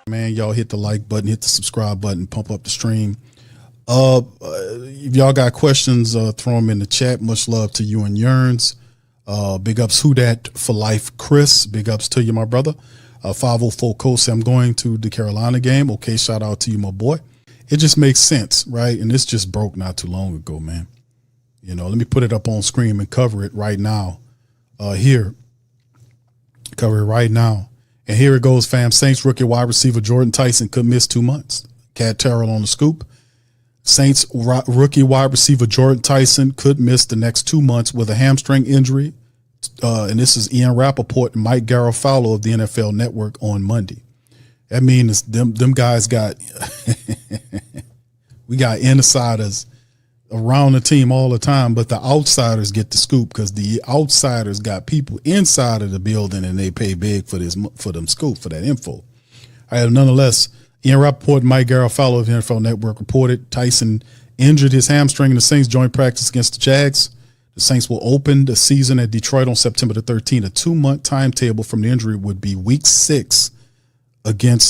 Man, y'all hit the like button, hit the subscribe button, pump up the stream. If y'all got questions, throw them in the chat. Much love to you and Yearns. Big ups Who Dat for Life, Chris. Big ups to you, my brother. 504 Coast, I'm going to the Carolina game. Okay, shout out to you, my boy. It just makes sense, right? And this just broke not too long ago, man. You know, let me put it up on screen and cover it right now. Here. Cover it right now. And here it goes, fam. Saints rookie wide receiver Jordyn Tyson could miss 2 months. Cat Terrell on the scoop. Saints rookie wide receiver Jordyn Tyson could miss the next 2 months with a hamstring injury. And this is Ian Rapoport and Mike Garafolo of the NFL Network on Monday. That means them guys got we got insiders around the team all the time, but the outsiders get the scoop because the outsiders got people inside of the building and they pay big for them scoop, for that info. All right, nonetheless, Ian Rapoport and Mike Garafolo of the NFL Network reported Tyson injured his hamstring in the Saints joint practice against the Jags. The Saints will open the season at Detroit on September the 13th. A 2-month timetable from the injury would be week 6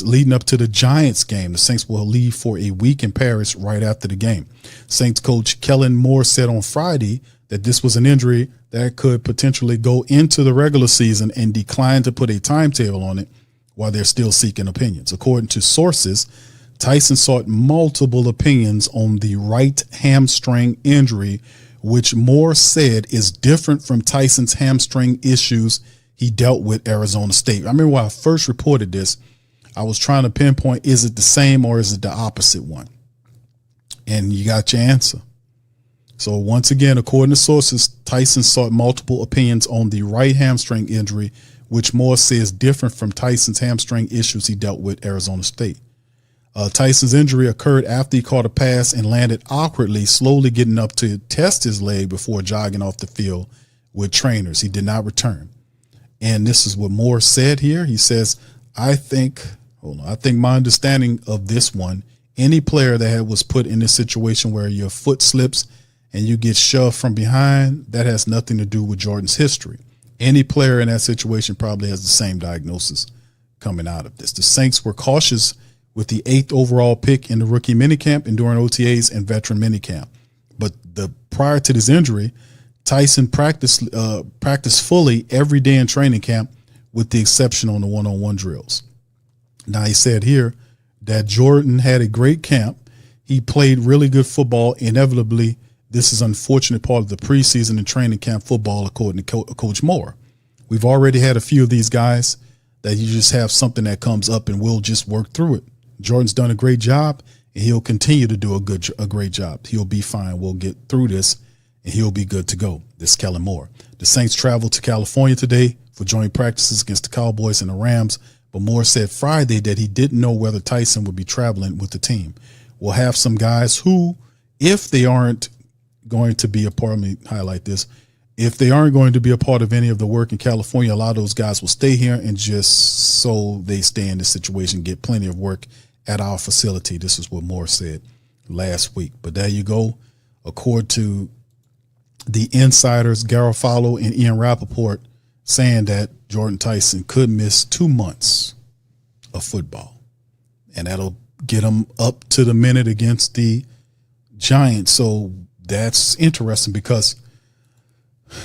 leading up to the Giants game. The Saints will leave for a week in Paris right after the game. Saints coach Kellen Moore said on Friday that this was an injury that could potentially go into the regular season and declined to put a timetable on it while they're still seeking opinions. According to sources, Tyson sought multiple opinions on the right hamstring injury, which Moore said is different from Tyson's hamstring issues he dealt with Arizona State. I remember when I first reported this, I was trying to pinpoint, is it the same or is it the opposite one? And you got your answer. So once again, according to sources, Tyson sought multiple opinions on the right hamstring injury, which Moore says different from Tyson's hamstring issues he dealt with Arizona State. Tyson's injury occurred after he caught a pass and landed awkwardly, slowly getting up to test his leg before jogging off the field with trainers. He did not return. And this is what Moore said here. He says, I think my understanding of this one, any player that was put in this situation where your foot slips and you get shoved from behind, that has nothing to do with Jordyn's history. Any player in that situation probably has the same diagnosis coming out of this. The Saints were cautious with the 8th overall pick in the rookie minicamp and during OTAs and veteran minicamp. But prior to this injury, Tyson practiced fully every day in training camp with the exception on the one-on-one drills. Now, he said here that Jordyn had a great camp. He played really good football. Inevitably, this is an unfortunate part of the preseason and training camp football, according to Coach Moore. We've already had a few of these guys that you just have something that comes up and we'll just work through it. Jordyn's done a great job, and he'll continue to do a great job. He'll be fine. We'll get through this, and he'll be good to go. This is Kellen Moore. The Saints traveled to California today for joint practices against the Cowboys and the Rams, but Moore said Friday that he didn't know whether Tyson would be traveling with the team. We'll have some guys who, if they aren't going to be a part, let me highlight this, if they aren't going to be a part of any of the work in California, a lot of those guys will stay here and just so they stay in this situation, get plenty of work at our facility. This is what Moore said last week. But there you go. According to the insiders, Garafolo and Ian Rapoport, saying that Jordyn Tyson could miss 2 months of football. And that'll get him up to the minute against the Giants. So that's interesting because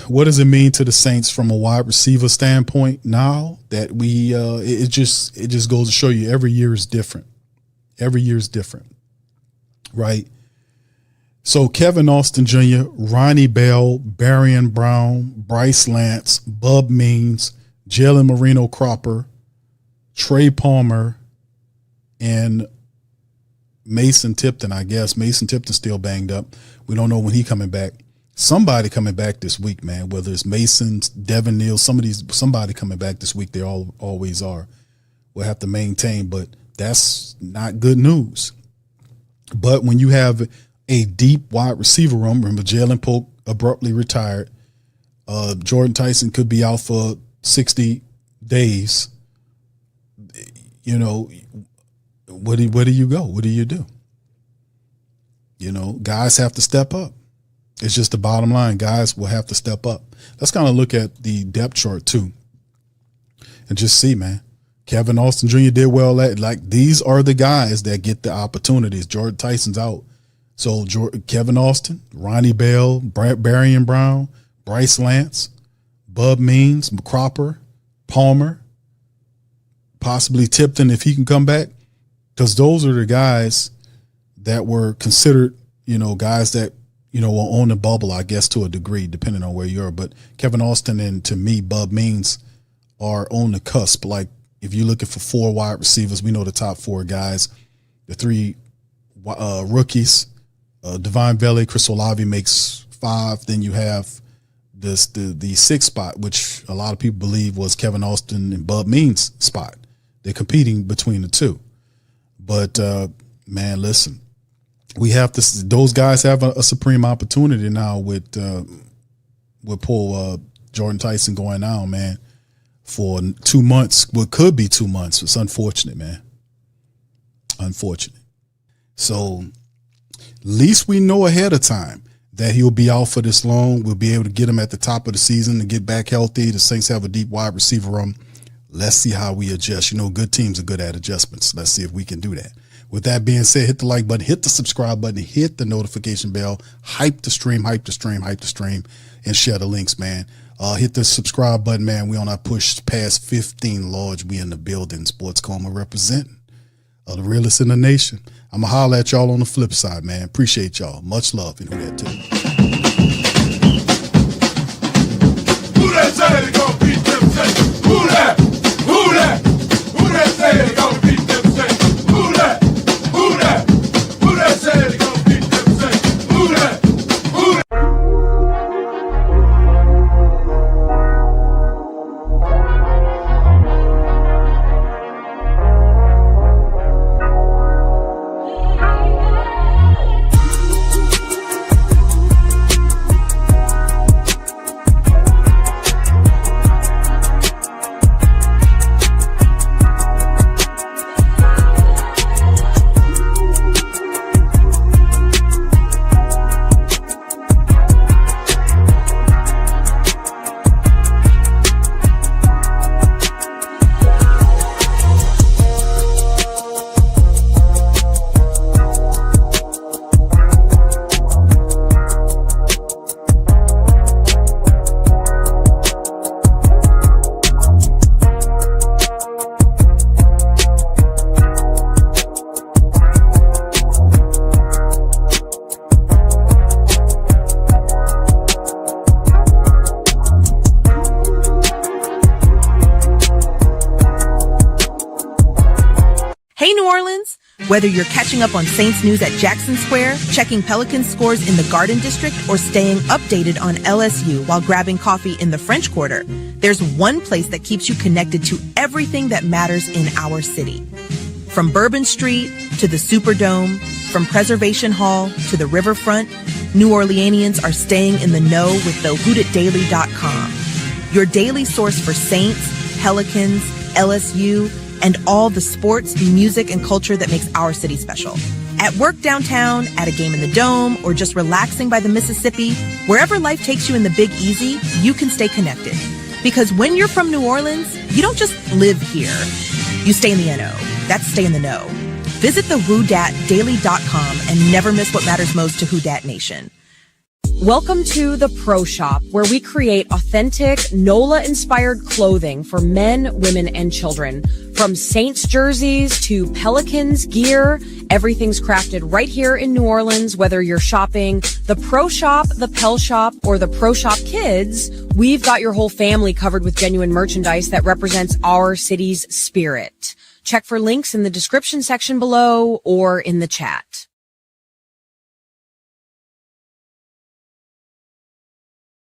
what does it mean to the Saints from a wide receiver standpoint now that it just goes to show you every year is different. Every year is different, right? So Kevin Austin Jr., Ronnie Bell, Barion Brown, Bryce Lance, Bub Means, Jalen Marino Cropper, Trey Palmer, and Mason Tipton, I guess. Mason Tipton's still banged up. We don't know when he's coming back. Somebody coming back this week, man, whether it's Mason, Devin Neal, somebody coming back this week. They always are. We'll have to maintain, but that's not good news. But when you have a deep wide receiver room, remember Jalen Polk abruptly retired. Jordyn Tyson could be out for 60 days. You know, where do you go? What do you do? You know, guys have to step up. It's just the bottom line. Guys will have to step up. Let's kind of look at the depth chart too and just see, man. Kevin Austin Jr. did well. These are the guys that get the opportunities. Jordyn Tyson's out. So Kevin Austin, Ronnie Bell, Barion Brown, Bryce Lance, Bub Means, Cropper, Palmer, possibly Tipton if he can come back. Because those are the guys that were considered, guys that, were on the bubble, I guess, to a degree, depending on where you are. But Kevin Austin and, to me, Bub Means are on the cusp. Like, if you're looking for 4 wide receivers, we know the top 4 guys. The 3 rookies, Devaughn, Vele, Chris Olave makes 5. Then you have the 6th spot, which a lot of people believe was Kevin Austin and Bub Means' spot. They're competing between the two. But, man, listen. We have to. Those guys have a supreme opportunity now with poor Jordyn Tyson going down, man, for 2 months. What could be 2 months. It's unfortunate, man. Unfortunate. So at least we know ahead of time that he'll be out for this long. We'll be able to get him at the top of the season to get back healthy. The Saints have a deep wide receiver room. Let's see how we adjust. Good teams are good at adjustments. Let's see if we can do that. With that being said, hit the like button, hit the subscribe button, hit the notification bell, hype the stream, and share the links, man. Hit the subscribe button, man. We on our push past 15 large. We in the building. Sports Coma representing the realest in the nation. I'm going to holler at y'all on the flip side, man. Appreciate y'all. Much love. And who that too? Who that say they gonna beat them Saints? Who that? Who that? Who that say they gonna beat them Saints? Who that? Who that? Who that say they gonna beat them Saints? Who that? Who that? Hey, New Orleans! Whether you're catching up on Saints news at Jackson Square, checking Pelicans scores in the Garden District, or staying updated on LSU while grabbing coffee in the French Quarter, there's one place that keeps you connected to everything that matters in our city. From Bourbon Street to the Superdome, from Preservation Hall to the Riverfront, New Orleanians are staying in the know with thehootitdaily.com. Your daily source for Saints, Pelicans, LSU, and all the sports, music, and culture that makes our city special. At work downtown, at a game in the Dome, or just relaxing by the Mississippi, wherever life takes you in the Big Easy, you can stay connected. Because when you're from New Orleans, you don't just live here. You stay in the NO. That's stay in the know. Visit thehootdatdaily.com and never miss what matters most to Who Dat Nation. Welcome to the Pro Shop, where we create authentic NOLA-inspired clothing for men, women, and children. From Saints jerseys to Pelicans gear, everything's crafted right here in New Orleans. Whether you're shopping the Pro Shop, the Pel Shop, or the Pro Shop Kids, we've got your whole family covered with genuine merchandise that represents our city's spirit. Check for links in the description section below or in the chat.